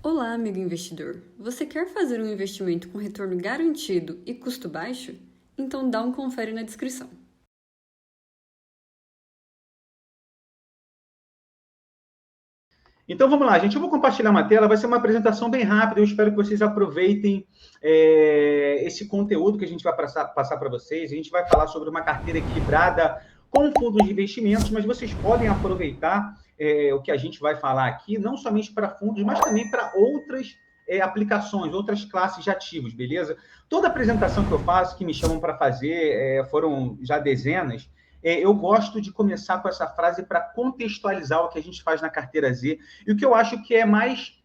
Olá, amigo investidor! Você quer fazer um investimento com retorno garantido e custo baixo? Então dá um confere na descrição. Então vamos lá, gente. Eu vou compartilhar uma tela, vai ser uma apresentação bem rápida. Eu espero que vocês aproveitem esse conteúdo que a gente vai passar para vocês. A gente vai falar sobre uma carteira equilibrada com fundos de investimentos, mas vocês podem aproveitar o que a gente vai falar aqui, não somente para fundos, mas também para outras aplicações, outras classes de ativos, beleza? Toda apresentação que eu faço, que me chamam para fazer, foram já dezenas. Eu gosto de começar com essa frase para contextualizar o que a gente faz na carteira Z e o que eu acho que é mais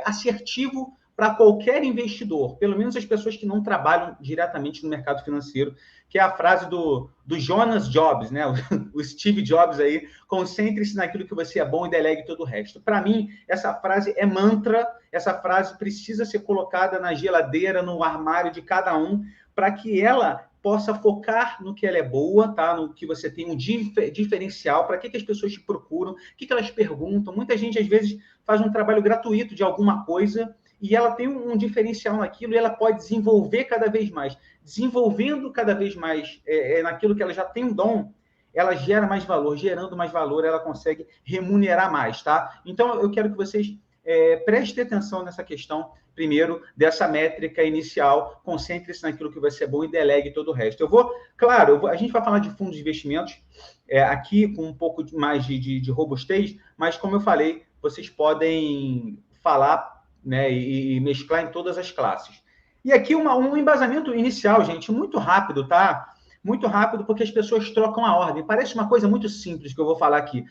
assertivo para qualquer investidor, pelo menos as pessoas que não trabalham diretamente no mercado financeiro, que é a frase do Jonas Jobs, né? O Steve Jobs aí, concentre-se naquilo que você é bom e delegue todo o resto. Para mim, essa frase é mantra, essa frase precisa ser colocada na geladeira, no armário de cada um, para que ela possa focar no que ela é boa, tá? No que você tem um diferencial, para que as pessoas te procuram, o que elas perguntam. Muita gente, às vezes, faz um trabalho gratuito de alguma coisa e ela tem um diferencial naquilo e ela pode desenvolver cada vez mais. Desenvolvendo cada vez mais naquilo que ela já tem um dom, ela gera mais valor. Gerando mais valor, ela consegue remunerar mais, tá? Então, eu quero que vocês prestem atenção nessa questão, primeiro, dessa métrica inicial, concentre-se naquilo que vai ser bom e delegue todo o resto. A gente vai falar de fundos de investimentos aqui com um pouco mais de robustez, mas, como eu falei, vocês podem falar, né, e mesclar em todas as classes. E aqui um embasamento inicial, gente, muito rápido, tá? Muito rápido, porque as pessoas trocam a ordem. Parece uma coisa muito simples que eu vou falar aqui.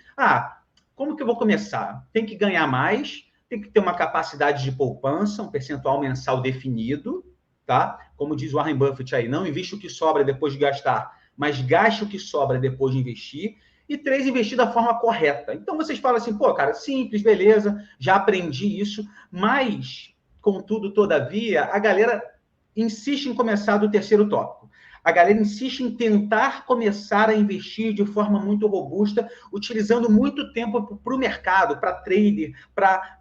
Como que eu vou começar? Tem que ganhar mais, tem que ter uma capacidade de poupança, um percentual mensal definido, tá? Como diz o Warren Buffett aí, não investe o que sobra depois de gastar, mas gaste o que sobra depois de investir. E 3, investir da forma correta. Então, vocês falam assim, pô, cara, simples, beleza, já aprendi isso, mas, contudo, todavia, a galera insiste em começar do terceiro tópico. A galera insiste em tentar começar a investir de forma muito robusta, utilizando muito tempo para o mercado, para trader, para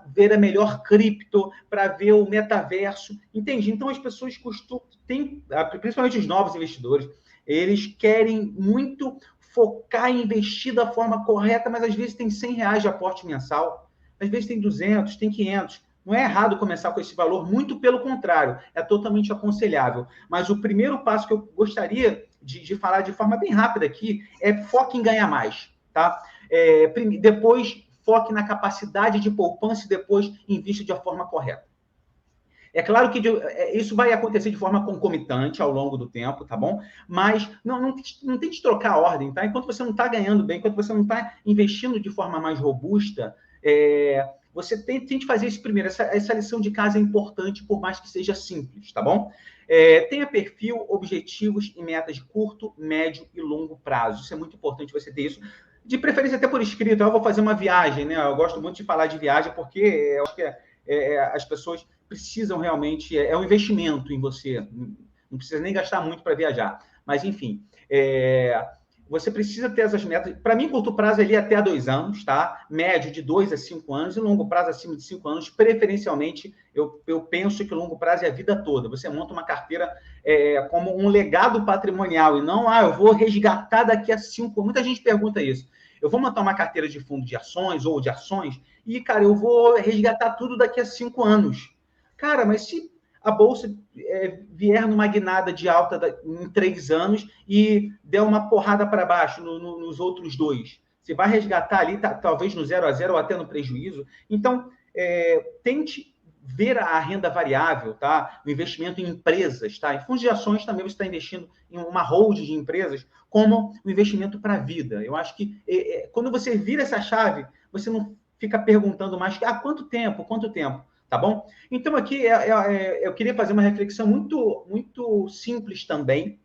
ver a melhor cripto, para ver o metaverso. Entende? Então, as pessoas principalmente os novos investidores, eles querem muito focar em investir da forma correta, mas às vezes tem R$100 de aporte mensal, às vezes tem 200, tem 500. Não é errado começar com esse valor, muito pelo contrário, é totalmente aconselhável. Mas o primeiro passo que eu gostaria de falar de forma bem rápida aqui é foque em ganhar mais, tá? Depois, foque na capacidade de poupança e depois invista de forma correta. É claro que isso vai acontecer de forma concomitante ao longo do tempo, tá bom? Mas não tente de trocar a ordem, tá? Enquanto você não está ganhando bem, enquanto você não está investindo de forma mais robusta, você tente fazer isso primeiro. Essa lição de casa é importante, por mais que seja simples, tá bom? Tenha perfil, objetivos e metas de curto, médio e longo prazo. Isso é muito importante você ter isso. De preferência até por escrito. Eu vou fazer uma viagem, né? Eu gosto muito de falar de viagem porque eu acho que as pessoas precisam realmente... É um investimento em você. Não precisa nem gastar muito para viajar. Mas, enfim... Você precisa ter essas metas. Para mim, curto prazo ali até 2 anos, tá? Médio de 2 a 5 anos e longo prazo acima de 5 anos. Preferencialmente, eu penso que o longo prazo é a vida toda. Você monta uma carteira como um legado patrimonial e não, eu vou resgatar daqui a 5 anos. Muita gente pergunta isso. Eu vou montar uma carteira de fundo de ações ou de ações e, cara, eu vou resgatar tudo daqui a 5 anos. Cara, mas se a bolsa vier numa guinada de alta em 3 anos e der uma porrada para baixo nos outros 2. Você vai resgatar ali, talvez no 0 a 0 ou até no prejuízo. Então, tente ver a renda variável, tá? O investimento em empresas, tá? Em fundos de ações também você está investindo em uma holding de empresas como um investimento para a vida. Eu acho que quando você vira essa chave, você não fica perguntando mais quanto tempo? Tá bom? Então, aqui eu queria fazer uma reflexão muito, muito simples também,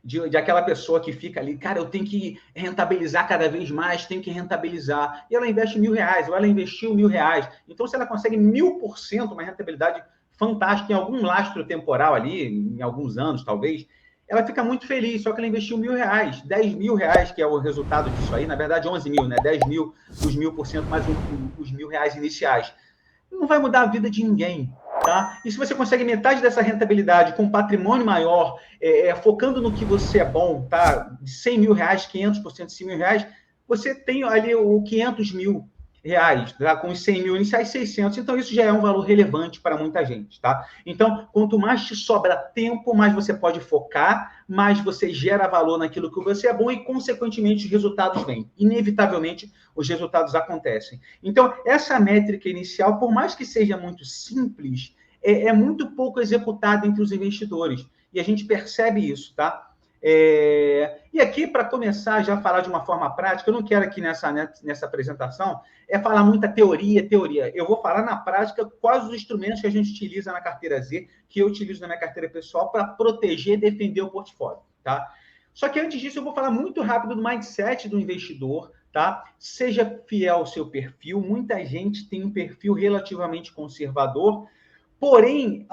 de aquela pessoa que fica ali, cara, eu tenho que rentabilizar cada vez mais, tenho que rentabilizar. E ela investe R$1.000, ou ela investiu R$1.000. Então, se ela consegue 1.000%, uma rentabilidade fantástica em algum lastro temporal ali, em alguns anos, talvez, ela fica muito feliz, só que ela investiu R$ 1.000, R$ 10.000, que é o resultado disso aí, na verdade 11 mil, né? 10 mil, os 1.000% mais os R$ 1.000 iniciais. Não vai mudar a vida de ninguém, tá? E se você consegue metade dessa rentabilidade com um patrimônio maior, focando no que você é bom, tá? De R$ 100.000, 500% de R$ 100.000, você tem ali o R$ 500.000, tá? Com os 100 mil iniciais, 600. Então, isso já é um valor relevante para muita gente, tá? Então, quanto mais te sobra tempo, mais você pode focar, mais você gera valor naquilo que você é bom e, consequentemente, os resultados vêm. Inevitavelmente, os resultados acontecem. Então, essa métrica inicial, por mais que seja muito simples, é muito pouco executada entre os investidores. E a gente percebe isso, tá? E aqui, para começar já a falar de uma forma prática, eu não quero aqui nessa apresentação falar muita teoria. Eu vou falar na prática quais os instrumentos que a gente utiliza na carteira Z, que eu utilizo na minha carteira pessoal para proteger e defender o portfólio, tá? Só que antes disso, eu vou falar muito rápido do mindset do investidor, tá? Seja fiel ao seu perfil. Muita gente tem um perfil relativamente conservador, porém,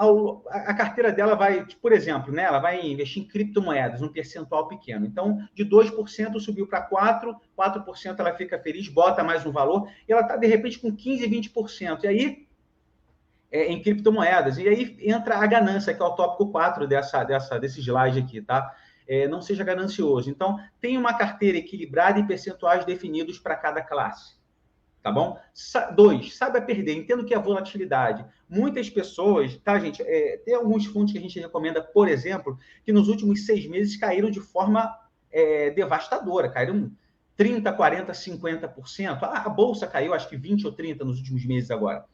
a carteira dela vai, por exemplo, né, ela vai investir em criptomoedas, um percentual pequeno. Então, de 2% subiu para 4%, 4% ela fica feliz, bota mais um valor, e ela está, de repente, com 15%, 20%. E aí, em criptomoedas. E aí entra a ganância, que é o tópico 4 desse slide aqui, tá? Não seja ganancioso. Então, tem uma carteira equilibrada e percentuais definidos para cada classe. Tá bom? 2, saiba perder. Entendo que é a volatilidade. Muitas pessoas, tá, gente? Tem alguns fundos que a gente recomenda, por exemplo, que nos últimos 6 meses caíram de forma devastadora. Caíram 30%, 40%, 50%. A bolsa caiu, acho que 20% ou 30% nos últimos meses agora.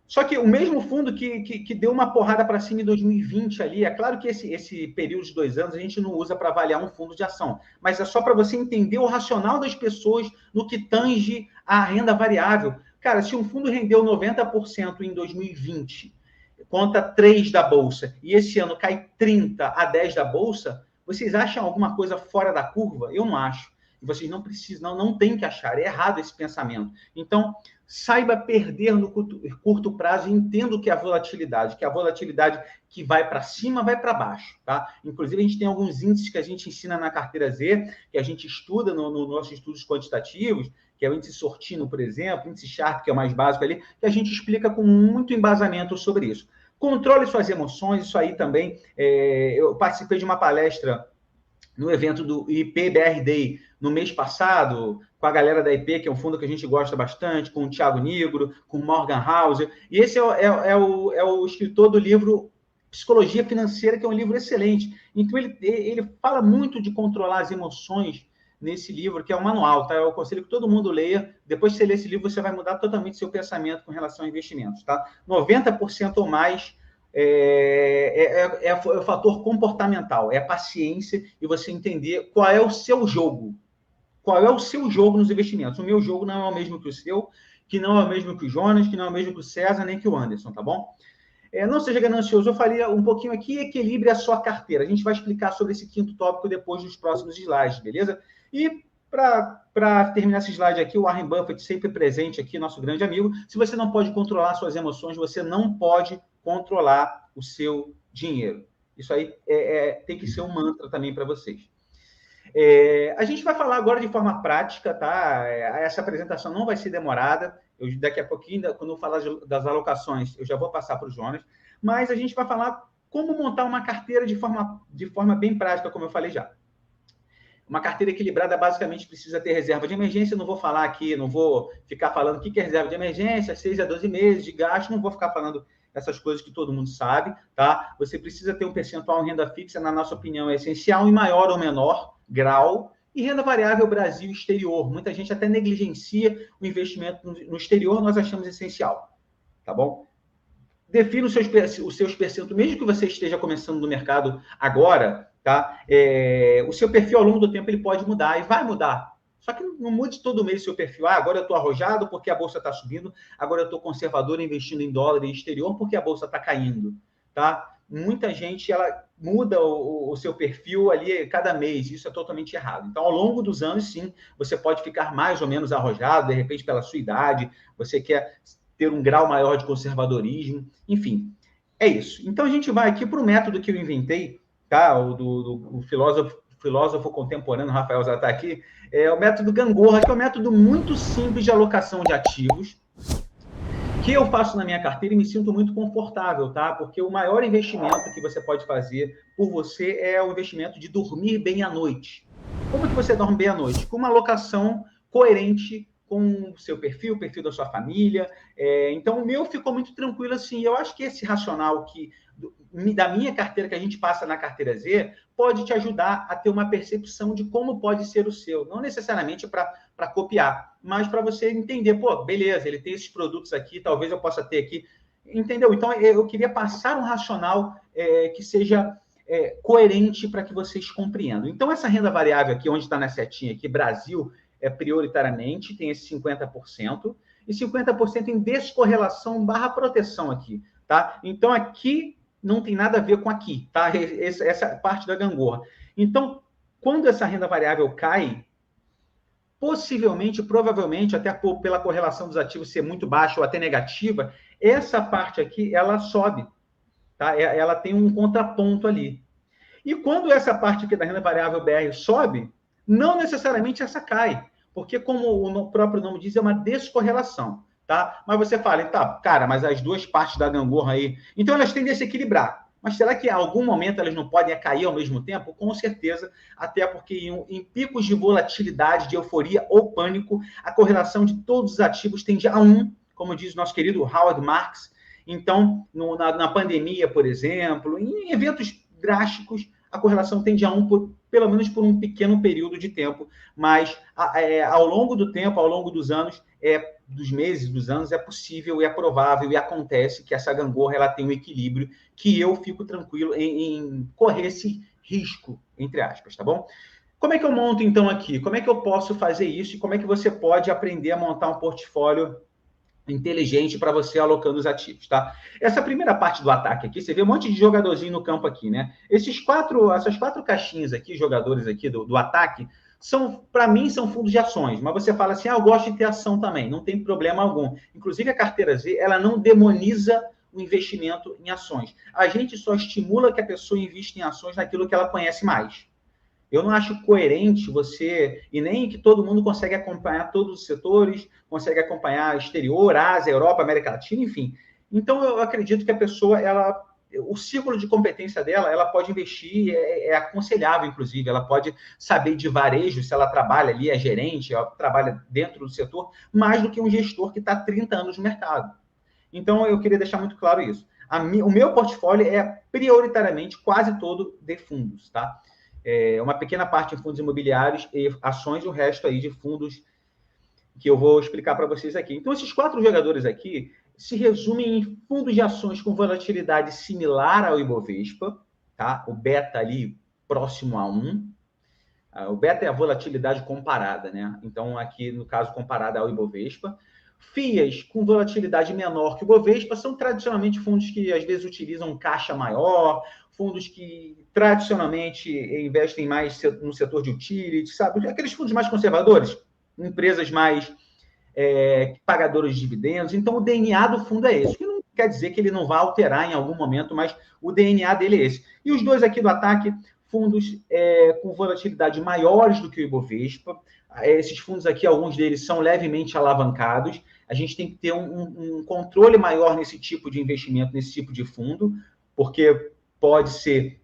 Só que o mesmo fundo que deu uma porrada para cima em 2020 ali, é claro que esse período de 2 anos a gente não usa para avaliar um fundo de ação, mas é só para você entender o racional das pessoas no que tange a renda variável. Cara, se um fundo rendeu 90% em 2020, conta 3 da Bolsa, e esse ano cai 30 a 10 da Bolsa, vocês acham alguma coisa fora da curva? Eu não acho. E vocês não precisam, não tem que achar. É errado esse pensamento. Então, saiba perder no curto prazo e entenda o que é a volatilidade, que vai para cima, vai para baixo, tá? Inclusive, a gente tem alguns índices que a gente ensina na carteira Z, que a gente estuda nos nossos estudos quantitativos, que é o índice Sortino, por exemplo, o índice Sharpe, que é o mais básico ali, que a gente explica com muito embasamento sobre isso. Controle suas emoções, isso aí também. Eu participei de uma palestra no evento do IP BR Day no mês passado, com a galera da IP, que é um fundo que a gente gosta bastante, com o Thiago Nigro, com o Morgan Housel, e esse é o escritor do livro Psicologia Financeira, que é um livro excelente. Então, ele fala muito de controlar as emoções nesse livro, que é um manual, tá? Eu aconselho que todo mundo leia. Depois que você ler esse livro, você vai mudar totalmente seu pensamento com relação a investimentos, tá? 90% ou mais é o fator comportamental, é a paciência e você entender qual é o seu jogo. Qual é o seu jogo nos investimentos? O meu jogo não é o mesmo que o seu, que não é o mesmo que o Jonas, que não é o mesmo que o César, nem que o Anderson, tá bom? Não seja ganancioso. Eu falei um pouquinho aqui, equilibre a sua carteira. A gente vai explicar sobre esse quinto tópico depois dos próximos slides, beleza? E para terminar esse slide aqui, o Warren Buffett sempre presente aqui, nosso grande amigo. Se você não pode controlar suas emoções, você não pode controlar o seu dinheiro. Isso aí tem que ser um mantra também para vocês. A gente vai falar agora de forma prática, tá? Essa apresentação não vai ser demorada. Daqui a pouquinho, quando eu falar das alocações, eu já vou passar para o Jonas. Mas a gente vai falar como montar uma carteira de forma bem prática, como eu falei já. Uma carteira equilibrada basicamente precisa ter reserva de emergência. Eu não vou falar aqui, não vou ficar falando o que é reserva de emergência, 6 a 12 meses de gasto, não vou ficar falando essas coisas que todo mundo sabe, tá? Você precisa ter um percentual em renda fixa, na nossa opinião, é essencial, em maior ou menor grau, e renda variável Brasil e exterior. Muita gente até negligencia o investimento no exterior, nós achamos essencial, tá bom? Defina os seus percentuais, mesmo que você esteja começando no mercado agora, tá? O seu perfil ao longo do tempo ele pode mudar e vai mudar. Só que não mude todo mês o seu perfil. Agora eu estou arrojado porque a bolsa está subindo. Agora eu estou conservador investindo em dólar e exterior porque a bolsa está caindo, tá? Muita gente ela muda o seu perfil ali cada mês. Isso é totalmente errado. Então, ao longo dos anos, sim, você pode ficar mais ou menos arrojado, de repente pela sua idade, você quer ter um grau maior de conservadorismo, enfim, é isso. Então, a gente vai aqui para o método que eu inventei tá? O filósofo contemporâneo Rafael já está aqui, é o método Gangorra, que é um método muito simples de alocação de ativos, que eu faço na minha carteira e me sinto muito confortável, tá? Porque o maior investimento que você pode fazer por você é o investimento de dormir bem à noite. Como que você dorme bem à noite? Com uma alocação coerente com o seu perfil, o perfil da sua família. Então, o meu ficou muito tranquilo assim. Eu acho que esse racional da minha carteira, que a gente passa na carteira Z, pode te ajudar a ter uma percepção de como pode ser o seu. Não necessariamente para copiar, mas para você entender, pô, beleza, ele tem esses produtos aqui, talvez eu possa ter aqui. Entendeu? Então, eu queria passar um racional que seja coerente para que vocês compreendam. Então, essa renda variável aqui, onde está na setinha aqui, Brasil, prioritariamente, tem esse 50%, e 50% em descorrelação / proteção aqui, tá? Então, aqui não tem nada a ver com aqui, tá? Essa parte da gangorra. Então, quando essa renda variável cai, possivelmente, provavelmente, até pela correlação dos ativos ser muito baixa ou até negativa, essa parte aqui, ela sobe, tá? Ela tem um contraponto ali. E quando essa parte aqui da renda variável BR sobe, não necessariamente essa cai, porque como o próprio nome diz, é uma descorrelação, tá? Mas você fala, tá, cara, mas as duas partes da gangorra aí, então elas tendem a se equilibrar. Mas será que em algum momento elas não podem cair ao mesmo tempo? Com certeza, até porque em picos de volatilidade, de euforia ou pânico, a correlação de todos os ativos tende a 1, como diz o nosso querido Howard Marks. Então, na pandemia, por exemplo, em eventos drásticos, a correlação tende a 1, pelo menos por um pequeno período de tempo, mas ao longo do tempo, ao longo dos anos, dos meses, dos anos, é possível e é provável e acontece que essa gangorra ela tem um equilíbrio que eu fico tranquilo em correr esse risco, entre aspas, tá bom? Como é que eu monto, então, aqui? Como é que eu posso fazer isso e como é que você pode aprender a montar um portfólio inteligente para você alocando os ativos, tá? Essa primeira parte do ataque aqui, você vê um monte de jogadorzinho no campo aqui, né? Essas quatro caixinhas aqui, jogadores aqui do ataque, para mim, são fundos de ações, mas você fala assim, eu gosto de ter ação também, não tem problema algum. Inclusive, a carteira Z, ela não demoniza o investimento em ações. A gente só estimula que a pessoa invista em ações naquilo que ela conhece mais. Eu não acho coerente você, e nem que todo mundo consegue acompanhar todos os setores, consegue acompanhar exterior, Ásia, Europa, América Latina, enfim. Então, eu acredito que a pessoa, o círculo de competência dela, ela pode investir, é aconselhável, inclusive, ela pode saber de varejo, se ela trabalha ali, é gerente, ela trabalha dentro do setor, mais do que um gestor que está há 30 anos no mercado. Então, eu queria deixar muito claro isso. O meu portfólio é prioritariamente quase todo de fundos, tá? Uma pequena parte em fundos imobiliários e ações, e o resto aí de fundos que eu vou explicar para vocês aqui. Então, esses 4 jogadores aqui se resumem em fundos de ações com volatilidade similar ao Ibovespa, tá? O beta ali próximo a 1. O beta é a volatilidade comparada, né? Então, aqui, no caso, comparada ao Ibovespa. FIAs com volatilidade menor que o Ibovespa são tradicionalmente fundos que, às vezes, utilizam caixa maior, fundos que tradicionalmente investem mais no setor de utility, sabe? Aqueles fundos mais conservadores, empresas mais pagadoras de dividendos. Então, o DNA do fundo é esse, que não quer dizer que ele não vá alterar em algum momento, mas o DNA dele é esse. E os dois aqui do ataque, fundos com volatilidade maiores do que o Ibovespa. Esses fundos aqui, alguns deles são levemente alavancados. A gente tem que ter um controle maior nesse tipo de investimento, nesse tipo de fundo, porque pode ser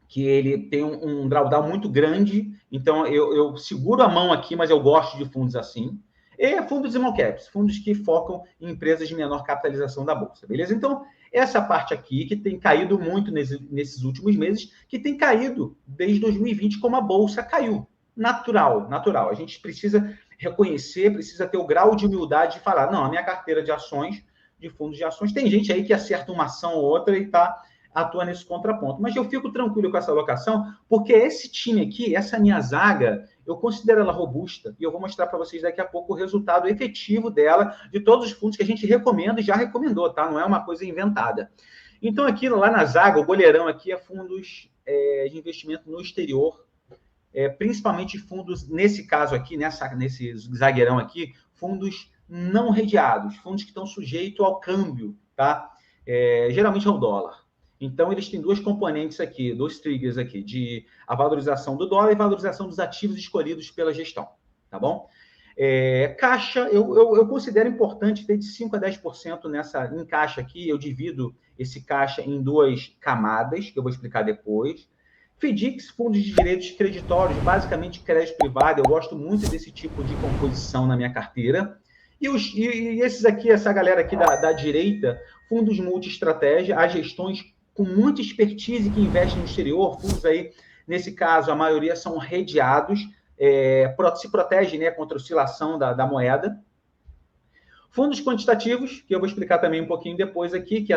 que ele tenha um drawdown muito grande. Então, eu seguro a mão aqui, mas eu gosto de fundos assim. E fundos small caps, fundos que focam em empresas de menor capitalização da Bolsa, beleza? Então, essa parte aqui, que tem caído muito nesses últimos meses, que tem caído desde 2020, como a Bolsa caiu. Natural. A gente precisa reconhecer, precisa ter o grau de humildade de falar, não, a minha carteira de ações, de fundos de ações, tem gente aí que acerta uma ação ou outra e atua nesse contraponto. Mas eu fico tranquilo com essa alocação, porque esse time aqui, essa minha zaga, eu considero ela robusta, e eu vou mostrar para vocês daqui a pouco o resultado efetivo dela, de todos os fundos que a gente recomenda e já recomendou, tá? Não é uma coisa inventada. Então, aqui, lá na zaga, o goleirão aqui é fundos de investimento no exterior, principalmente fundos, nesse caso aqui, nesse zagueirão aqui, fundos não redeados, fundos que estão sujeitos ao câmbio, tá? Geralmente ao dólar. Então, eles têm duas componentes aqui, dois triggers aqui, de a valorização do dólar e valorização dos ativos escolhidos pela gestão, tá bom? Caixa, eu considero importante ter de 5% a 10% em caixa aqui. Eu divido esse caixa em duas camadas, que eu vou explicar depois. FDICs, fundos de direitos creditórios, basicamente crédito privado. Eu gosto muito desse tipo de composição na minha carteira. E esses aqui, essa galera aqui da direita, fundos multi-estratégia, as gestões com muita expertise que investem no exterior, fundos aí, nesse caso, a maioria são redeados, se protege, né, contra a oscilação da moeda. Fundos quantitativos, que eu vou explicar também um pouquinho depois aqui, que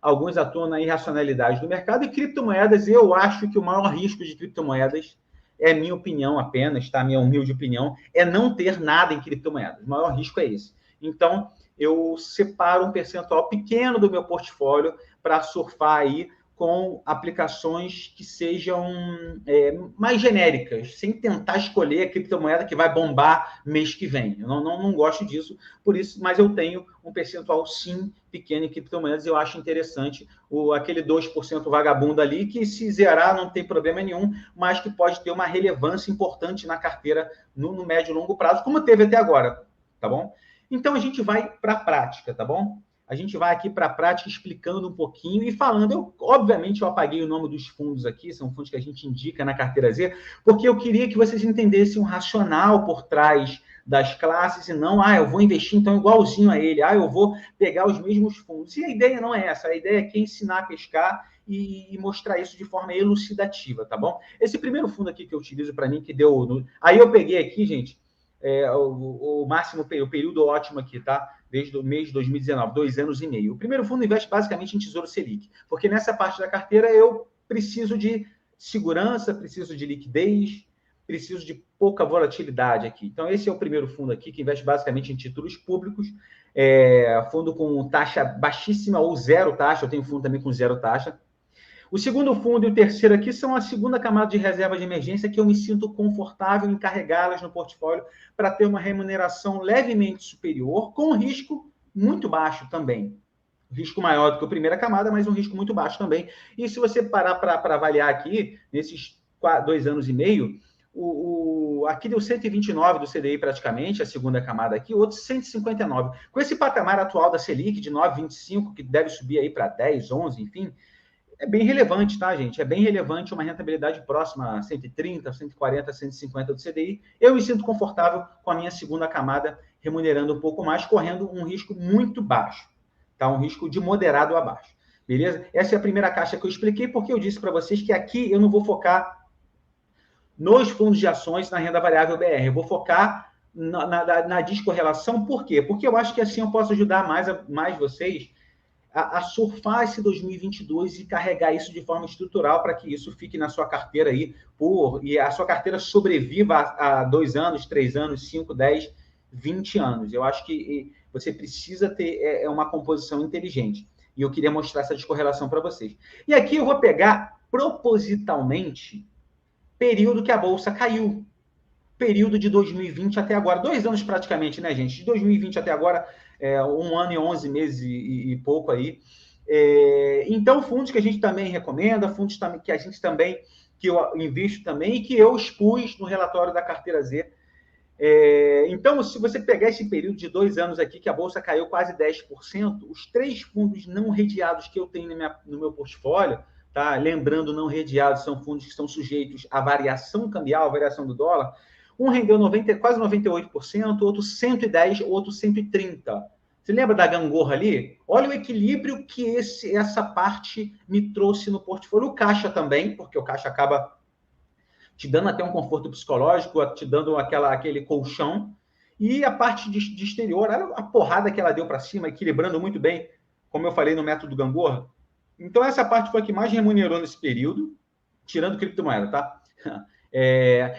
alguns atuam na irracionalidade do mercado, e criptomoedas. Eu acho que o maior risco de criptomoedas, é minha opinião apenas, tá? Minha humilde opinião, é não ter nada em criptomoedas. O maior risco é esse. Então, eu separo um percentual pequeno do meu portfólio para surfar aí com aplicações que sejam mais genéricas, sem tentar escolher a criptomoeda que vai bombar mês que vem. Eu não gosto disso, por isso, mas eu tenho um percentual, sim, pequeno em criptomoedas. Eu acho interessante aquele 2% vagabundo ali, que se zerar não tem problema nenhum, mas que pode ter uma relevância importante na carteira no médio e longo prazo, como teve até agora, tá bom? Então, a gente vai para a prática, tá bom? A gente vai aqui para a prática explicando um pouquinho e falando. Obviamente, eu apaguei o nome dos fundos aqui, são fundos que a gente indica na carteira Z, porque eu queria que vocês entendessem um racional por trás das classes e não, eu vou investir então igualzinho a ele, eu vou pegar os mesmos fundos. E a ideia não é essa, a ideia é que ensinar a pescar e mostrar isso de forma elucidativa, tá bom? Esse primeiro fundo aqui que eu utilizo para mim, que deu... Aí eu peguei aqui, gente, o máximo, o período ótimo aqui, tá? Desde o mês de 2019, 2 anos e meio. O primeiro fundo investe basicamente em Tesouro Selic, porque nessa parte da carteira eu preciso de segurança, preciso de liquidez, preciso de pouca volatilidade aqui. Então, esse é o primeiro fundo aqui, que investe basicamente em títulos públicos, fundo com taxa baixíssima ou zero taxa. Eu tenho fundo também com zero taxa. O segundo fundo e o terceiro aqui são a segunda camada de reserva de emergência, que eu me sinto confortável em carregá-las no portfólio para ter uma remuneração levemente superior, com risco muito baixo também. Risco maior do que a primeira camada, mas um risco muito baixo também. E se você parar para avaliar aqui, nesses 2 anos e meio, aqui deu 129 do CDI praticamente, a segunda camada aqui, o outro 159. Com esse patamar atual da Selic de 9,25, que deve subir aí para 10, 11, enfim... É bem relevante, tá, gente? É bem relevante uma rentabilidade próxima a 130, 140, 150 do CDI. Eu me sinto confortável com a minha segunda camada, remunerando um pouco mais, correndo um risco muito baixo, tá? Um risco de moderado a baixo, beleza? Essa é a primeira caixa que eu expliquei, porque eu disse para vocês que aqui eu não vou focar nos fundos de ações na renda variável BR. Eu vou focar na descorrelação. Por quê? Porque eu acho que assim eu posso ajudar mais vocês a surfar esse 2022 e carregar isso de forma estrutural para que isso fique na sua carteira aí e a sua carteira sobreviva a 2 anos, 3 anos, 5, 10, 20 anos. Eu acho que você precisa ter uma composição inteligente. E eu queria mostrar essa descorrelação para vocês. E aqui eu vou pegar propositalmente período que a Bolsa caiu. Período de 2020 até agora. 2 anos praticamente, né, gente? De 2020 até agora... 1 ano e 11 meses e pouco aí. Então, fundos que a gente também recomenda, fundos também que a gente também, que eu invisto também e que eu expus no relatório da carteira Z. Então, se você pegar esse período de 2 anos aqui, que a Bolsa caiu quase 10%, os 3 fundos não redeados que eu tenho no meu portfólio, tá? Lembrando, não redeados são fundos que estão sujeitos à variação cambial, à variação do dólar. Um rendeu quase 98%, outro 110%, outro 130%. Você lembra da gangorra ali? Olha o equilíbrio que essa parte me trouxe no portfólio. O caixa também, porque o caixa acaba te dando até um conforto psicológico, te dando aquele colchão. E a parte de exterior, olha a porrada que ela deu para cima, equilibrando muito bem, como eu falei no método gangorra. Então, essa parte foi a que mais remunerou nesse período, tirando criptomoeda, tá?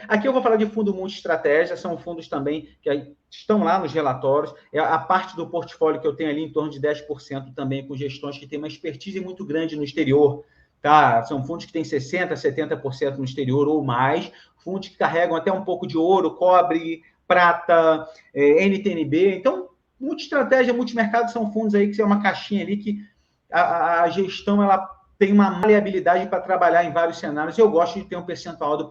Aqui eu vou falar de fundo multi-estratégia, são fundos também que estão lá nos relatórios. A parte do portfólio que eu tenho ali em torno de 10% também com gestões que têm uma expertise muito grande no exterior, tá? São fundos que têm 60%, 70% no exterior ou mais, fundos que carregam até um pouco de ouro, cobre, prata, NTNB. Então, multi-estratégia, multimercado são fundos aí que é uma caixinha ali que a gestão ela tem uma maleabilidade para trabalhar em vários cenários. Eu gosto de ter um percentual do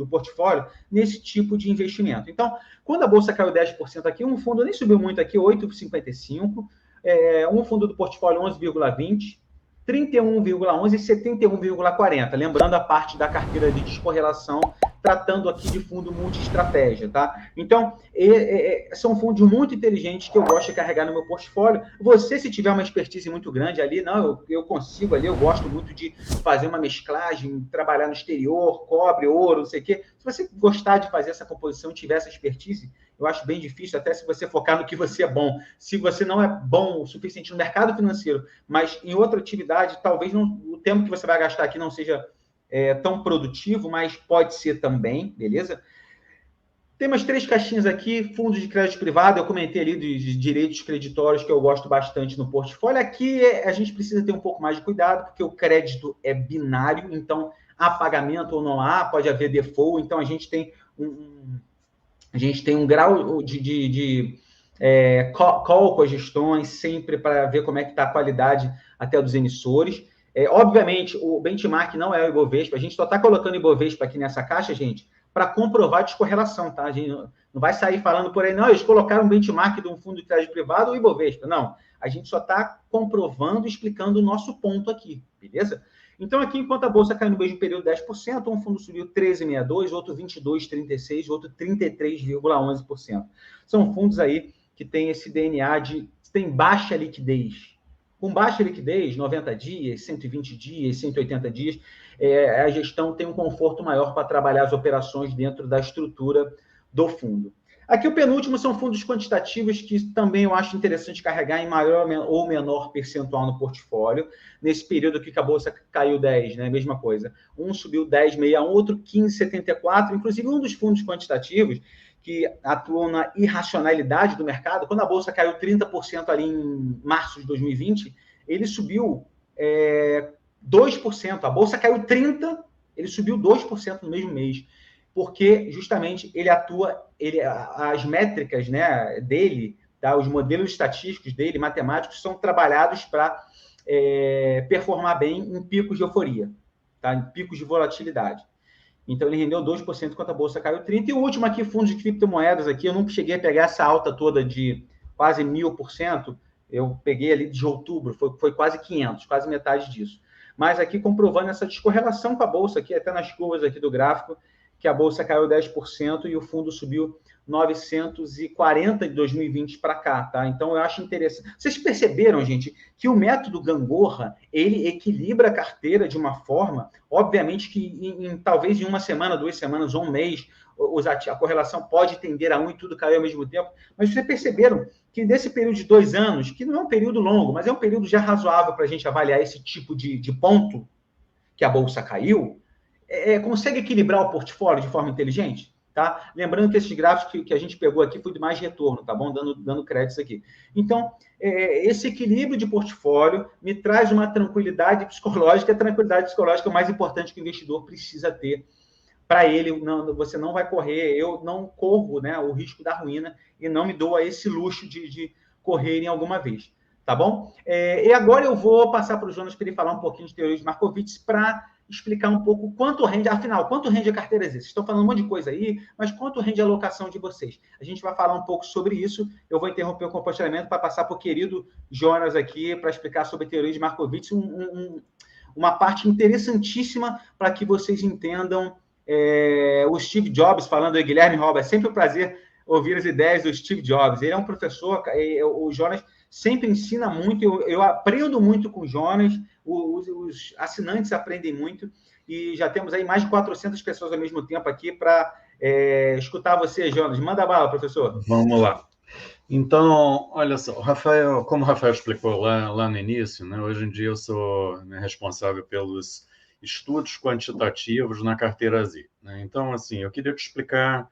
portfólio nesse tipo de investimento. Então, quando a Bolsa caiu 10% aqui, um fundo nem subiu muito aqui, 8,55%, um fundo do portfólio 11,20%, 31,11% e 71,40%. Lembrando a parte da carteira de descorrelação, tratando aqui de fundo multi-estratégia, tá? Então, são fundos muito inteligentes que eu gosto de carregar no meu portfólio. Você, se tiver uma expertise muito grande ali, não, eu consigo ali, eu gosto muito de fazer uma mesclagem, trabalhar no exterior, cobre, ouro, não sei o quê. Se você gostar de fazer essa composição, tiver essa expertise, eu acho bem difícil, até se você focar no que você é bom. Se você não é bom o suficiente no mercado financeiro, mas em outra atividade, talvez o tempo que você vai gastar aqui não seja tão produtivo, mas pode ser também, beleza? Tem umas 3 caixinhas aqui, fundos de crédito privado, eu comentei ali de direitos creditórios que eu gosto bastante no portfólio. Aqui a gente precisa ter um pouco mais de cuidado, porque o crédito é binário, então há pagamento ou não há, pode haver default, então a gente tem um grau de call com as gestões, sempre para ver como é que está a qualidade até dos emissores. Obviamente, o benchmark não é o Ibovespa, a gente só está colocando o Ibovespa aqui nessa caixa, gente, para comprovar a descorrelação, tá? A gente não vai sair falando por aí, não, eles colocaram um benchmark de um fundo de crédito privado ou Ibovespa. Não, a gente só está comprovando e explicando o nosso ponto aqui, beleza? Então, aqui, enquanto a Bolsa caiu no mesmo período 10%, um fundo subiu 13,62%, outro 22,36%, outro 33,11%. São fundos aí que têm esse DNA tem baixa liquidez. Com baixa liquidez, 90 dias, 120 dias, 180 dias, a gestão tem um conforto maior para trabalhar as operações dentro da estrutura do fundo. Aqui o penúltimo são fundos quantitativos que também eu acho interessante carregar em maior ou menor percentual no portfólio. Nesse período aqui que a Bolsa caiu 10, né? Mesma coisa. Um subiu 10,61, outro 15,74. Inclusive, um dos fundos quantitativos que atuam na irracionalidade do mercado, quando a Bolsa caiu 30% ali em março de 2020, ele subiu 2%. A Bolsa caiu 30%, ele subiu 2% no mesmo mês. Porque justamente ele atua, as métricas, né, dele, tá, os modelos estatísticos dele, matemáticos, são trabalhados para performar bem em picos de euforia, tá, em picos de volatilidade. Então ele rendeu 2% enquanto a Bolsa caiu 30%. E o último aqui, fundos de criptomoedas, aqui, eu nunca cheguei a pegar essa alta toda de quase 1.000%, eu peguei ali de outubro, foi quase 500, quase metade disso. Mas aqui comprovando essa descorrelação com a Bolsa, aqui, até nas curvas aqui do gráfico, que a Bolsa caiu 10% e o fundo subiu 940 de 2020 para cá, tá? Então, eu acho interessante. Vocês perceberam, gente, que o método Gangorra, ele equilibra a carteira de uma forma, obviamente que talvez em uma semana, 2 semanas ou um mês, a correlação pode tender a 1 e tudo cair ao mesmo tempo, mas vocês perceberam que nesse período de 2 anos, que não é um período longo, mas é um período já razoável para a gente avaliar esse tipo de ponto que a Bolsa caiu, consegue equilibrar o portfólio de forma inteligente? Tá? Lembrando que esses gráficos que a gente pegou aqui foi de mais retorno, tá bom? Dando créditos aqui. Então, esse equilíbrio de portfólio me traz uma tranquilidade psicológica. A tranquilidade psicológica é o mais importante que o investidor precisa ter. Para ele, você não vai correr, eu não corro, né, o risco da ruína e não me dou a esse luxo de correr em alguma vez. Tá bom? E agora eu vou passar para o Jonas para ele falar um pouquinho de teoria de Markowitz para explicar um pouco quanto rende, afinal, quanto rende a carteira existe. Vocês estão falando um monte de coisa aí, mas quanto rende a alocação de vocês? A gente vai falar um pouco sobre isso. Eu vou interromper o compartilhamento para passar para o querido Jonas aqui para explicar sobre a teoria de Markowitz, uma parte interessantíssima para que vocês entendam o Steve Jobs falando do Guilherme Robb. É sempre um prazer ouvir as ideias do Steve Jobs. Ele é um professor, o Jonas sempre ensina muito, eu aprendo muito com o Jonas, os assinantes aprendem muito, e já temos aí mais de 400 pessoas ao mesmo tempo aqui para escutar você, Jonas. Manda bala, professor. Vamos lá. Então, olha só, Rafael, como o Rafael explicou lá no início, né, hoje em dia eu sou, né, responsável pelos estudos quantitativos na carteira Z. Né? Então, assim, eu queria te explicar,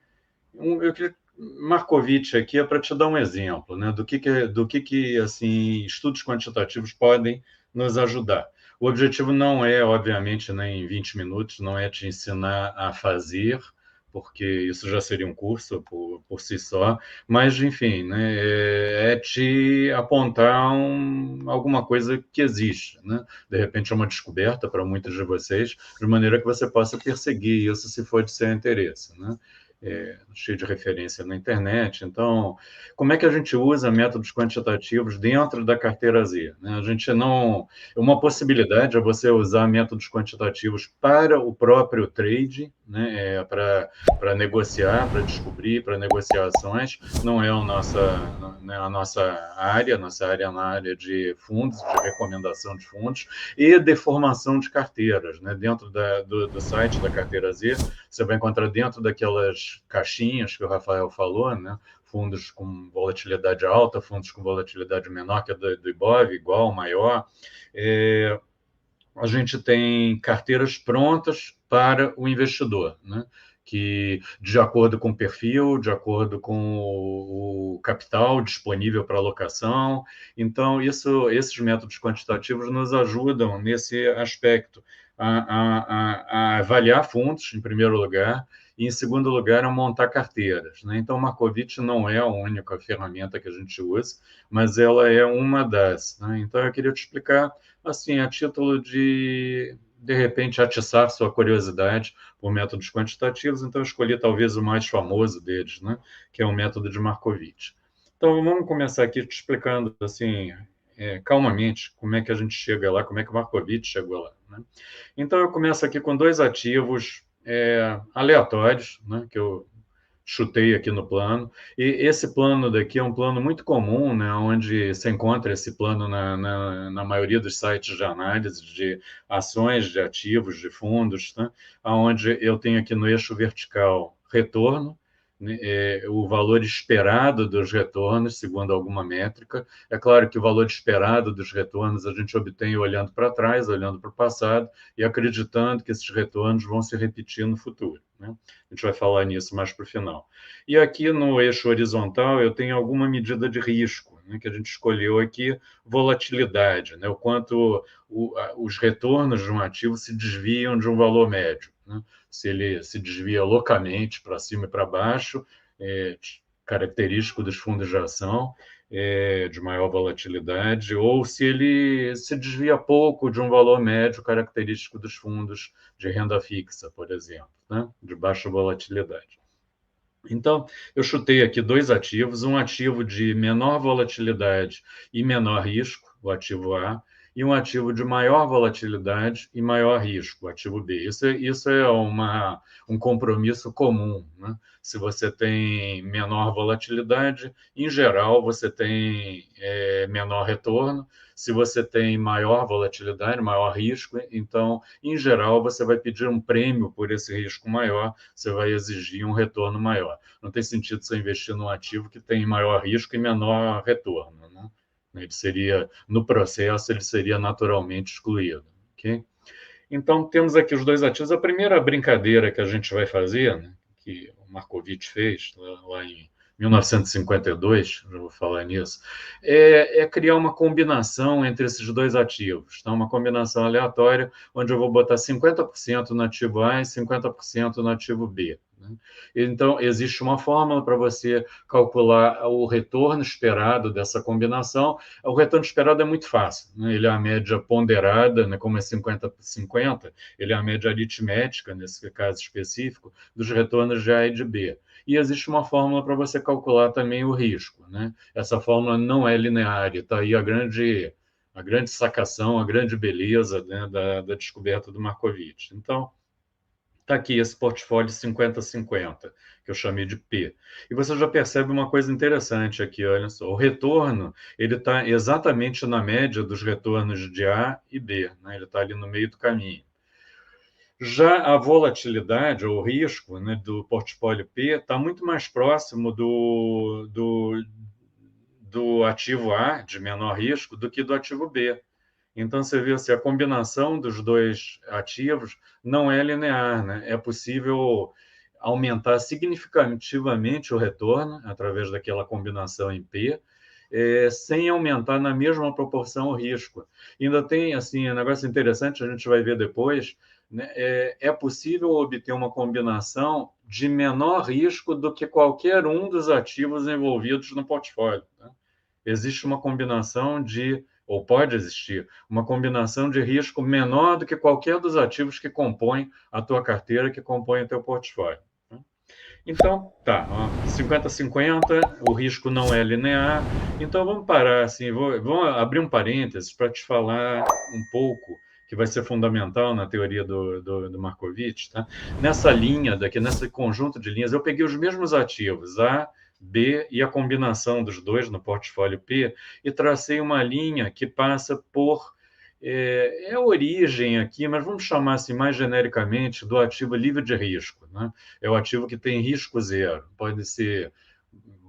Markowitz aqui é para te dar um exemplo, né, do que assim, estudos quantitativos podem nos ajudar. O objetivo não é, obviamente, né, em 20 minutos, não é te ensinar a fazer, porque isso já seria um curso por si só, mas, enfim, né, é te apontar alguma coisa que existe, né? De repente é uma descoberta para muitos de vocês, de maneira que você possa perseguir isso se for de seu interesse, né? Cheio de referência na internet. Então, como é que a gente usa métodos quantitativos dentro da carteira Z, né? A gente não... Uma possibilidade é você usar métodos quantitativos para o próprio trade, né? Para negociar, para descobrir, para negociar ações. Não é a nossa área é na área de fundos, de recomendação de fundos e de formação de carteiras, né? Dentro do site da Carteira Z, você vai encontrar dentro daquelas caixinhas que o Rafael falou, né? Fundos com volatilidade alta, fundos com volatilidade menor, que é do IBOV, igual, maior. A gente tem carteiras prontas para o investidor, né? Que, de acordo com o perfil, de acordo com o capital disponível para alocação. Então, esses métodos quantitativos nos ajudam nesse aspecto, a avaliar fundos, em primeiro lugar, e, em segundo lugar, a montar carteiras, né? Então, Markowitz não é a única ferramenta que a gente usa, mas ela é uma das, né? Então, eu queria te explicar, assim, a título de repente, atiçar sua curiosidade por métodos quantitativos, então eu escolhi talvez o mais famoso deles, né? Que é o método de Markowitz. Então, vamos começar aqui te explicando, assim, calmamente, como é que a gente chega lá, como é que o Markowitz chegou lá, né? Então, eu começo aqui com dois ativos aleatórios, né, que eu chutei aqui no plano. E esse plano daqui é um plano muito comum, né, onde se encontra esse plano na maioria dos sites de análise de ações, de ativos, de fundos, né, onde eu tenho aqui no eixo vertical retorno, né, o valor esperado dos retornos, segundo alguma métrica. É claro que o valor esperado dos retornos a gente obtém olhando para trás, olhando para o passado e acreditando que esses retornos vão se repetir no futuro, né? A gente vai falar nisso mais para o final. E aqui no eixo horizontal eu tenho alguma medida de risco, né, que a gente escolheu aqui, volatilidade, né, o quanto os retornos de um ativo se desviam de um valor médio, né? Se ele se desvia loucamente para cima e para baixo, característico dos fundos de ação, de maior volatilidade, ou se ele se desvia pouco de um valor médio característico dos fundos de renda fixa, por exemplo, né? De baixa volatilidade. Então, eu chutei aqui dois ativos, um ativo de menor volatilidade e menor risco, o ativo A, e um ativo de maior volatilidade e maior risco, o ativo B. Isso é um compromisso comum, né? Se você tem menor volatilidade, em geral, você tem menor retorno. Se você tem maior volatilidade, maior risco, então, em geral, você vai pedir um prêmio por esse risco maior, você vai exigir um retorno maior. Não tem sentido você investir num ativo que tem maior risco e menor retorno, né? Ele seria, no processo, ele seria naturalmente excluído, ok? Então, temos aqui os dois ativos. A primeira brincadeira que a gente vai fazer, né, que o Markowitz fez lá em 1952, já vou falar nisso, é criar uma combinação entre esses dois ativos. Então, uma combinação aleatória, onde eu vou botar 50% no ativo A e 50% no ativo B, né? Então, existe uma fórmula para você calcular o retorno esperado dessa combinação. O retorno esperado é muito fácil, né? Ele é a média ponderada, né? Como é 50-50, ele é a média aritmética, nesse caso específico, dos retornos de A e de B. E existe uma fórmula para você calcular também o risco, né? Essa fórmula não é linear, está aí a grande sacação, a grande beleza, né, da descoberta do Markowitz. Então, está aqui esse portfólio 50-50, que eu chamei de P. E você já percebe uma coisa interessante aqui, olha só. O retorno, ele está exatamente na média dos retornos de A e B, né? Ele está ali no meio do caminho. Já a volatilidade, ou o risco, né, do portfólio P está muito mais próximo do ativo A, de menor risco, do que do ativo B. Então, você vê assim, a combinação dos dois ativos não é linear, né? É possível aumentar significativamente o retorno através daquela combinação em P, sem aumentar na mesma proporção o risco. Ainda tem assim, um negócio interessante, a gente vai ver depois, né? É possível obter uma combinação de menor risco do que qualquer um dos ativos envolvidos no portfólio, né? Existe uma combinação ou pode existir, uma combinação de risco menor do que qualquer dos ativos que compõem a tua carteira, que compõem o teu portfólio. Então, tá, 50-50, o risco não é linear. Então, vamos parar assim, vamos abrir um parênteses para te falar um pouco, que vai ser fundamental na teoria do Markowitz, tá? Nessa linha daqui, nesse conjunto de linhas, eu peguei os mesmos ativos, A, B e a combinação dos dois no portfólio P, e tracei uma linha que passa por a origem aqui, mas vamos chamar assim mais genericamente do ativo livre de risco, né? É o ativo que tem risco zero. Pode ser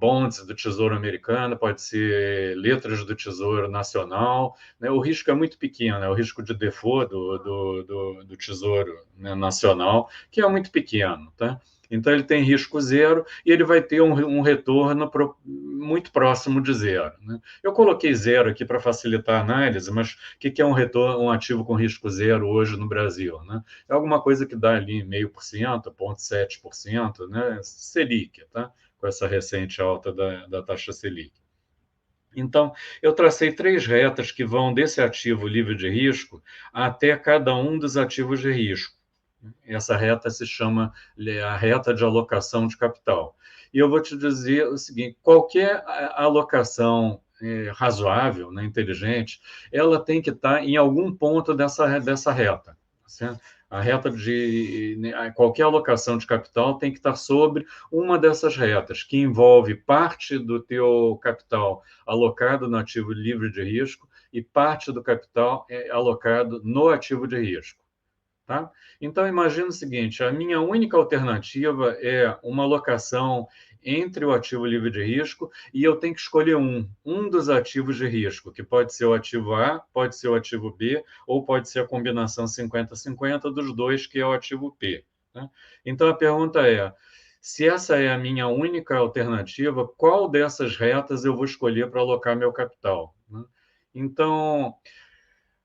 bonds do Tesouro Americano, pode ser letras do Tesouro Nacional, né? O risco é muito pequeno, é o risco de default do Tesouro, né, Nacional, que é muito pequeno, tá? Então, ele tem risco zero e ele vai ter um retorno muito próximo de zero, né? Eu coloquei zero aqui para facilitar a análise, mas o que é um ativo com risco zero hoje no Brasil, né? É alguma coisa que dá ali 0,5%, 0,7%, né? Selic, tá? Com essa recente alta da taxa Selic. Então, eu tracei 3 retas que vão desse ativo livre de risco até cada um dos ativos de risco. Essa reta se chama a reta de alocação de capital. E eu vou te dizer o seguinte: qualquer alocação razoável, né, inteligente, ela tem que estar em algum ponto dessa reta. Certo? A reta qualquer alocação de capital tem que estar sobre uma dessas retas, que envolve parte do teu capital alocado no ativo livre de risco e parte do capital alocado no ativo de risco. Tá? Então, imagina o seguinte: a minha única alternativa é uma alocação entre o ativo livre de risco e eu tenho que escolher um dos ativos de risco, que pode ser o ativo A, pode ser o ativo B, ou pode ser a combinação 50-50 dos dois, que é o ativo P. Tá? Então, a pergunta é: se essa é a minha única alternativa, qual dessas retas eu vou escolher para alocar meu capital? Né? Então,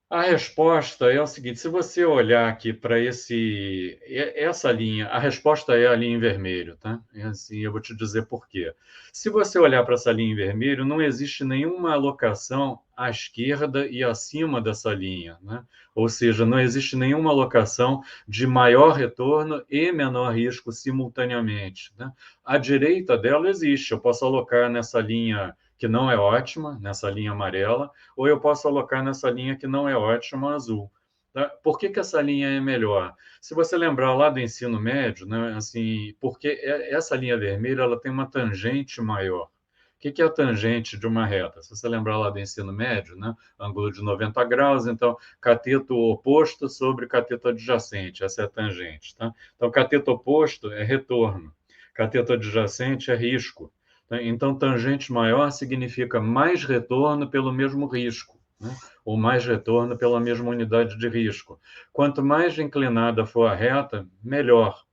a resposta é o seguinte: se você olhar aqui para essa linha, a resposta é a linha em vermelho, tá? É assim, eu vou te dizer por quê. Se você olhar para essa linha em vermelho, não existe nenhuma alocação à esquerda e acima dessa linha, né? Ou seja, não existe nenhuma alocação de maior retorno e menor risco simultaneamente, né? À direita dela existe, eu posso alocar nessa linha que não é ótima, nessa linha amarela, ou eu posso alocar nessa linha que não é ótima, azul. Tá? Por que essa linha é melhor? Se você lembrar lá do ensino médio, né, assim, porque essa linha vermelha ela tem uma tangente maior. O que é a tangente de uma reta? Se você lembrar lá do ensino médio, né, ângulo de 90 graus, então cateto oposto sobre cateto adjacente, essa é a tangente. Tá? Então, cateto oposto é retorno, cateto adjacente é risco. Então, tangente maior significa mais retorno pelo mesmo risco, né? Ou mais retorno pela mesma unidade de risco. Quanto mais inclinada for a reta, melhor.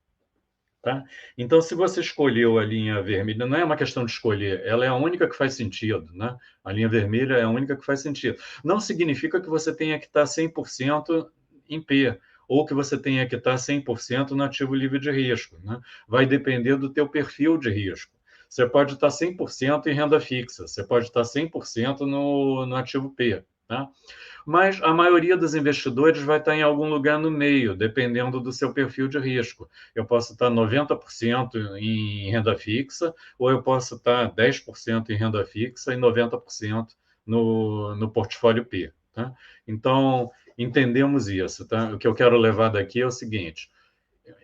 Tá? Então, se você escolheu a linha vermelha, não é uma questão de escolher, ela é a única que faz sentido. Né? A linha vermelha é a única que faz sentido. Não significa que você tenha que estar 100% em P, ou que você tenha que estar 100% no ativo livre de risco. Né? Vai depender do teu perfil de risco. Você pode estar 100% em renda fixa, você pode estar 100% no ativo P. Tá? Mas a maioria dos investidores vai estar em algum lugar no meio, dependendo do seu perfil de risco. Eu posso estar 90% em renda fixa, ou eu posso estar 10% em renda fixa e 90% no portfólio P. Tá? Então, entendemos isso. Tá? O que eu quero levar daqui é o seguinte: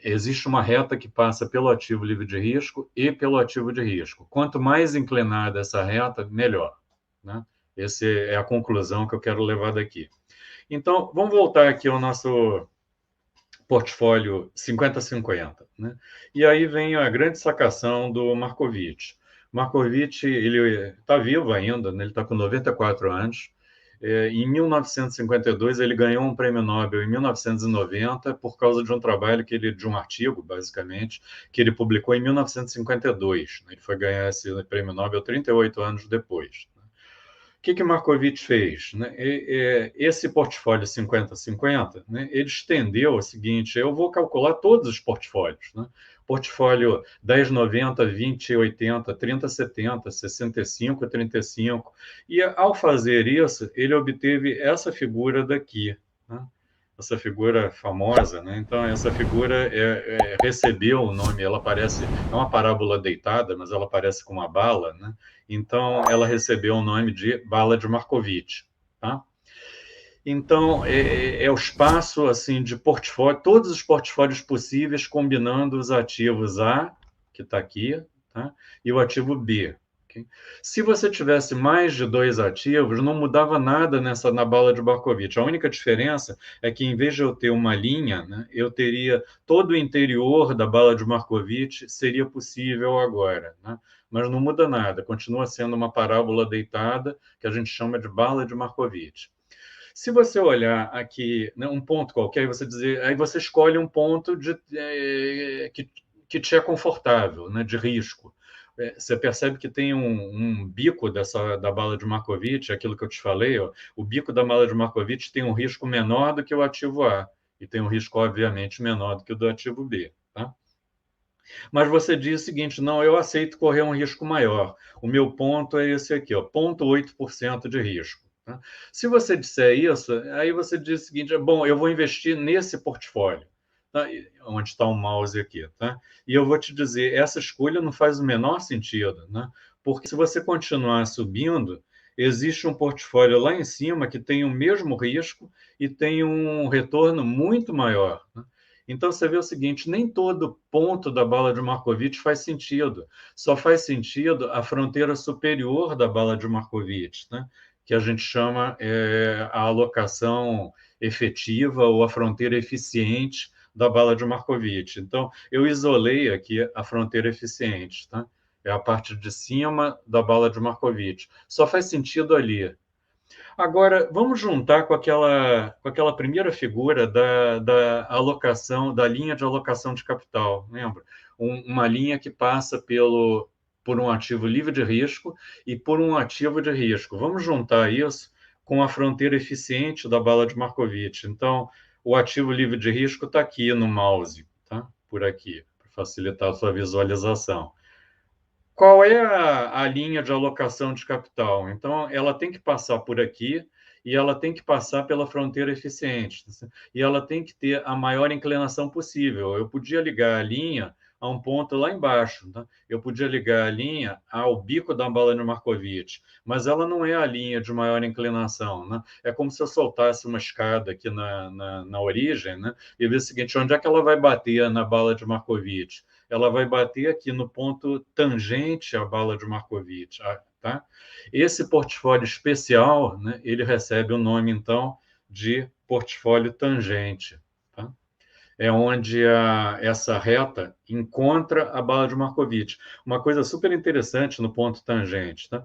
existe uma reta que passa pelo ativo livre de risco e pelo ativo de risco. Quanto mais inclinada essa reta, melhor. Né? Essa é a conclusão que eu quero levar daqui. Então, vamos voltar aqui ao nosso portfólio 50-50. Né? E aí vem a grande sacação do Markowitz. Markowitz, ele está vivo ainda, né? Ele está com 94 anos. Em 1952, ele ganhou um prêmio Nobel em 1990 por causa de um trabalho de um artigo, basicamente, que ele publicou em 1952. Ele foi ganhar esse prêmio Nobel 38 anos depois. que Markowitz fez? Né? Esse portfólio 50-50, né? Ele estendeu o seguinte, eu vou calcular todos os portfólios, né? Portfólio 10-90, 20-80, 30-70, 65-35, e ao fazer isso, ele obteve essa figura daqui, né? Essa figura famosa, né? Então, essa figura recebeu o nome, ela parece, é uma parábola deitada, mas ela parece com uma bala, né? Então, ela recebeu o nome de bala de Markowitz, tá? Então, o espaço assim, de portfólio, todos os portfólios possíveis, combinando os ativos A, que está aqui, tá? E o ativo B. Okay? Se você tivesse mais de 2 ativos, não mudava nada na bala de Markowitz. A única diferença é que, em vez de eu ter uma linha, né, eu teria todo o interior da bala de Markowitz, seria possível agora, né? Mas não muda nada, continua sendo uma parábola deitada, que a gente chama de bala de Markowitz. Se você olhar aqui, né, um ponto qualquer, aí você escolhe um ponto que te é confortável, né, de risco. Você percebe que tem um bico da bala de Markowitz, aquilo que eu te falei, ó, o bico da bala de Markowitz tem um risco menor do que o ativo A, e tem um risco, obviamente, menor do que o do ativo B. Tá? Mas você diz o seguinte, não, eu aceito correr um risco maior. O meu ponto é esse aqui, ó, 0,8% de risco. Tá? Se você disser isso, aí você diz o seguinte, bom, eu vou investir nesse portfólio, tá? Onde está o mouse aqui. Tá? E eu vou te dizer, essa escolha não faz o menor sentido, né? Porque se você continuar subindo, existe um portfólio lá em cima que tem o mesmo risco e tem um retorno muito maior. Né? Então, você vê o seguinte, nem todo ponto da bala de Markowitz faz sentido. Só faz sentido a fronteira superior da bala de Markowitz, né? Que a gente chama a alocação efetiva ou a fronteira eficiente da bala de Markowitz. Então, eu isolei aqui a fronteira eficiente, tá? É a parte de cima da bala de Markowitz. Só faz sentido ali. Agora, vamos juntar com aquela primeira figura da alocação, da linha de alocação de capital, lembra? Uma linha que passa por um ativo livre de risco e por um ativo de risco. Vamos juntar isso com a fronteira eficiente da bala de Markowitz. Então, o ativo livre de risco está aqui no mouse, tá? Por aqui, para facilitar a sua visualização. Qual é a linha de alocação de capital? Então, ela tem que passar por aqui e ela tem que passar pela fronteira eficiente. E ela tem que ter a maior inclinação possível. Eu podia ligar a linha a um ponto lá embaixo. Tá? Eu podia ligar a linha ao bico da bala de Markowitz, mas ela não é a linha de maior inclinação. Né? É como se eu soltasse uma escada aqui na origem, né? E ver o seguinte, onde é que ela vai bater na bala de Markowitz? Ela vai bater aqui no ponto tangente à bala de Markowitz. Tá? Esse portfólio especial, né, ele recebe o nome, então, de portfólio tangente. Tá? É onde essa reta encontra a bala de Markowitz. Uma coisa super interessante no ponto tangente. Tá?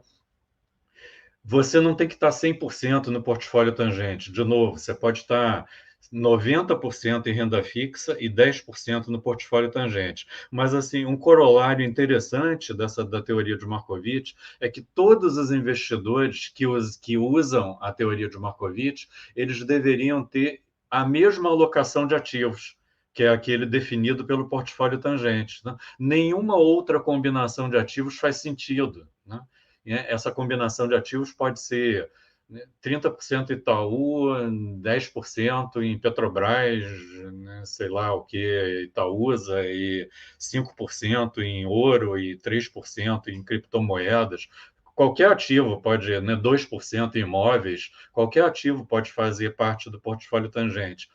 Você não tem que estar 100% no portfólio tangente. De novo, você pode estar 90% em renda fixa e 10% no portfólio tangente. Mas, assim, um corolário interessante da teoria de Markowitz é que todos os investidores que usam a teoria de Markowitz, eles deveriam ter a mesma alocação de ativos, que é aquele definido pelo portfólio tangente. Né? Nenhuma outra combinação de ativos faz sentido, né? Essa combinação de ativos pode ser 30% Itaú, 10% em Petrobras, né, sei lá o que, Itaúsa, e 5% em ouro e 3% em criptomoedas. Qualquer ativo pode, né, 2% em imóveis, qualquer ativo pode fazer parte do portfólio tangente.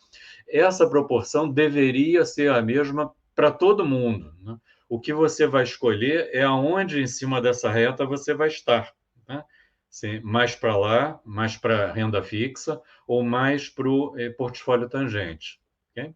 Essa proporção deveria ser a mesma para todo mundo, né? O que você vai escolher é aonde em cima dessa reta você vai estar, né? Sim, mais para lá, mais para renda fixa ou mais para o portfólio tangente. Okay?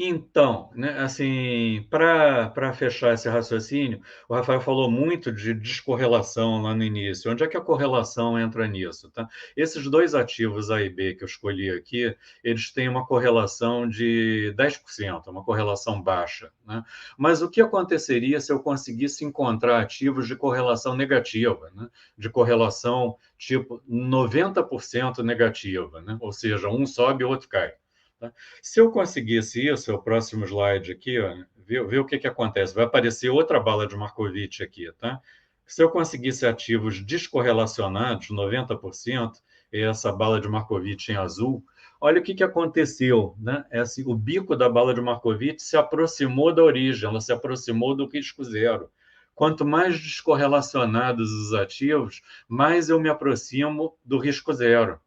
Então, né, assim, para fechar esse raciocínio, o Rafael falou muito de descorrelação lá no início. Onde é que a correlação entra nisso, tá? Esses dois ativos A e B que eu escolhi aqui, eles têm uma correlação de 10%, uma correlação baixa, né? Mas o que aconteceria se eu conseguisse encontrar ativos de correlação negativa, né? De correlação tipo 90% negativa, né? Ou seja, um sobe e o outro cai. Tá? Se eu conseguisse isso, é o próximo slide aqui, ó, vê o que acontece. Vai aparecer outra bala de Markowitz aqui, tá? Se eu conseguisse ativos descorrelacionados, 90%, essa bala de Markowitz em azul, olha o que aconteceu, né? O bico da bala de Markowitz se aproximou da origem, ela se aproximou do risco zero. Quanto mais descorrelacionados os ativos, mais eu me aproximo do risco zero.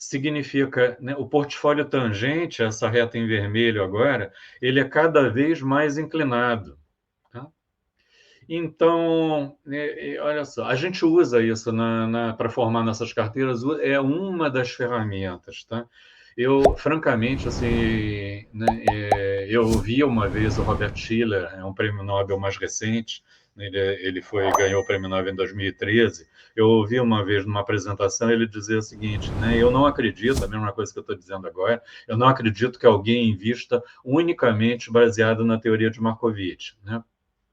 Significa, né, o portfólio tangente, essa reta em vermelho agora, ele é cada vez mais inclinado. Tá? Então, olha só, a gente usa isso para formar nossas carteiras, é uma das ferramentas. Tá? Eu, francamente, assim, né, eu ouvi uma vez o Robert Shiller, é um prêmio Nobel mais recente, ele ganhou o prêmio Nobel em 2013. Eu ouvi uma vez numa apresentação ele dizer o seguinte, né, eu não acredito, a mesma coisa que eu estou dizendo agora, eu não acredito que alguém invista unicamente baseado na teoria de Markowitz, né?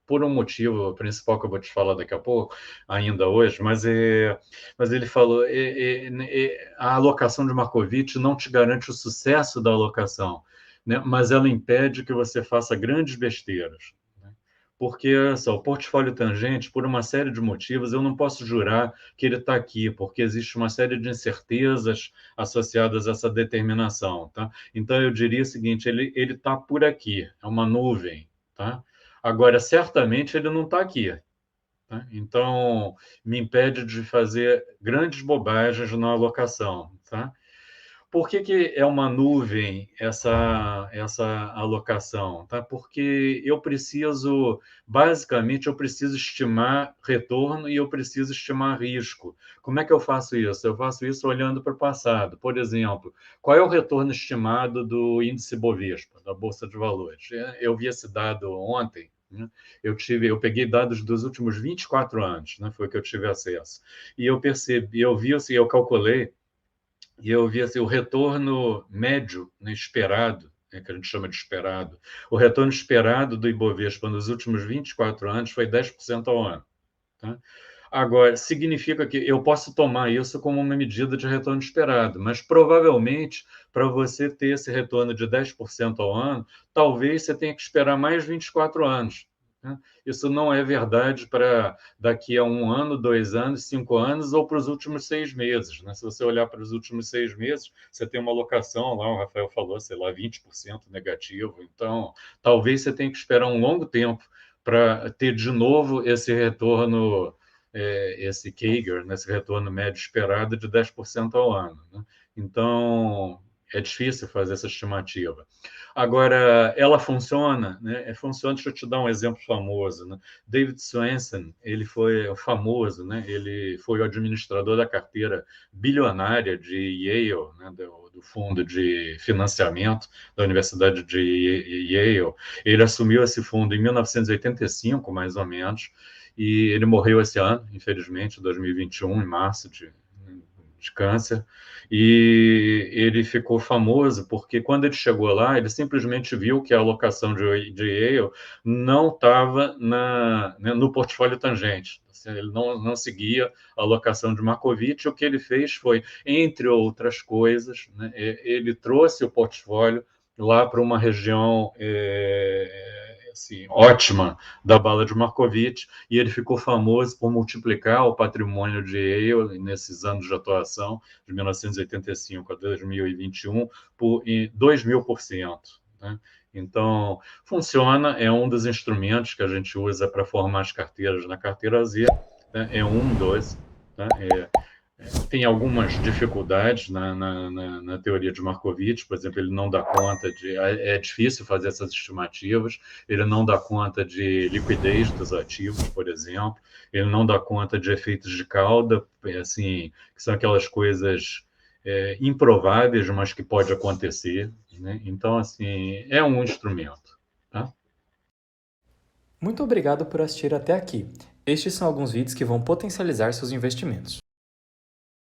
Por um motivo principal que eu vou te falar daqui a pouco, ainda hoje, mas ele falou, a alocação de Markowitz não te garante o sucesso da alocação, né? Mas ela impede que você faça grandes besteiras. Né? Porque só, o portfólio tangente, por uma série de motivos, eu não posso jurar que ele está aqui, porque existe uma série de incertezas associadas a essa determinação. Tá? Então, eu diria o seguinte, ele está por aqui, é uma nuvem, tá? Agora, certamente ele não está aqui. Tá? Então, me impede de fazer grandes bobagens na alocação. Tá? Por que é uma nuvem essa alocação? Tá? Porque basicamente, eu preciso estimar retorno e eu preciso estimar risco. Como é que eu faço isso? Eu faço isso olhando para o passado. Por exemplo, qual é o retorno estimado do índice Bovespa, da Bolsa de Valores? Eu vi esse dado ontem. Né? Eu peguei dados dos últimos 24 anos, né? Foi que eu tive acesso. E eu percebi, eu calculei, e eu vi assim, o retorno médio, né, esperado, né, que a gente chama de esperado, o retorno esperado do Ibovespa nos últimos 24 anos foi 10% ao ano. Tá? Agora, significa que eu posso tomar isso como uma medida de retorno esperado, mas provavelmente, para você ter esse retorno de 10% ao ano, talvez você tenha que esperar mais 24 anos. Né? Isso não é verdade para daqui a 1 ano, 2 anos, 5 anos ou para os últimos 6 meses. Né? Se você olhar para os últimos 6 meses, você tem uma alocação, lá o Rafael falou, sei lá, 20% negativo. Então, talvez você tenha que esperar um longo tempo para ter de novo esse retorno, esse CAGR, né, esse retorno médio esperado de 10% ao ano. Né? Então, é difícil fazer essa estimativa. Agora, ela funciona, né? Funciona, deixa eu te dar um exemplo famoso. Né? David Swensen, ele foi famoso, né? Ele foi o administrador da carteira bilionária de Yale, né? do fundo de financiamento da Universidade de Yale. Ele assumiu esse fundo em 1985, mais ou menos, e ele morreu esse ano, infelizmente, 2021, em março, de câncer, e ele ficou famoso porque quando ele chegou lá, ele simplesmente viu que a alocação de Yale não estava no portfólio tangente. Ele não seguia a alocação de Markowitz. O que ele fez foi, entre outras coisas, né, ele trouxe o portfólio lá para uma região assim, ótima da bala de Markowitz, e ele ficou famoso por multiplicar o patrimônio de Yale nesses anos de atuação, de 1985 a 2021, por 2.000%. Né? Então, funciona, é um dos instrumentos que a gente usa para formar as carteiras na carteira Z, né? É um dos. Né? Tem algumas dificuldades na teoria de Markowitz, por exemplo, ele não dá conta de... É difícil fazer essas estimativas, ele não dá conta de liquidez dos ativos, por exemplo, ele não dá conta de efeitos de cauda, assim, que são aquelas coisas improváveis, mas que pode acontecer, né? Então, assim, é um instrumento, tá? Muito obrigado por assistir até aqui. Estes são alguns vídeos que vão potencializar seus investimentos.